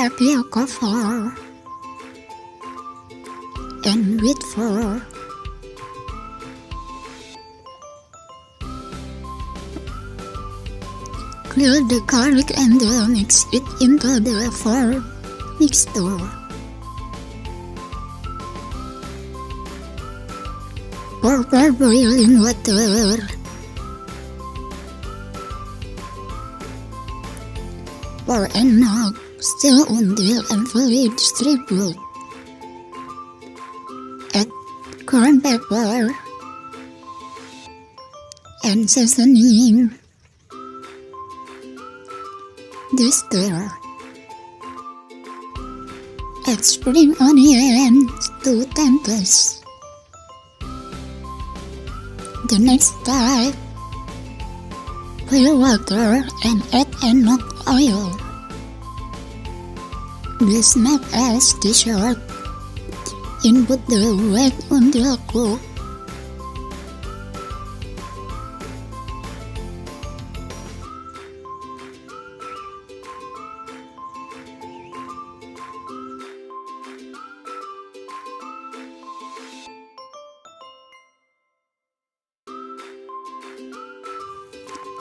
tapioca flour and wheat flour. Grill the garlic and mix it into the flour mixture. Pour boiling water. Pour enough still until evenly distribute. Add corn pepper and seasoning. Stir. Add spring onions to tempers. The next step, boil water and add enough oil. This make as dessert. Input the wet until cooked.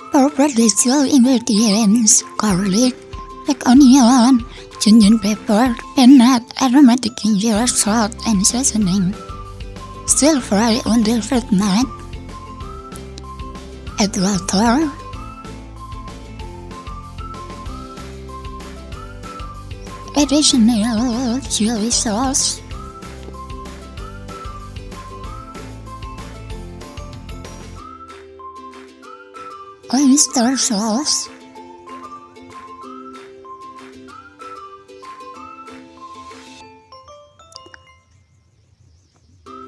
Pour traditional ingredients: garlic, black onion, ginger pepper, peanut, aromatic ginger, salt, and seasoning. Stir fry until fragrant. Add water. Additional chili sauce. Oyster sauce,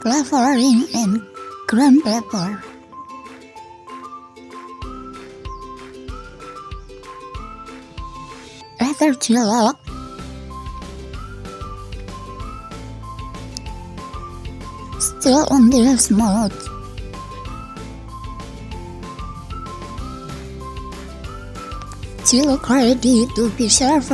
flavoring and ground pepper. Rather cilok, stir until smooth. Cilok ready to be served.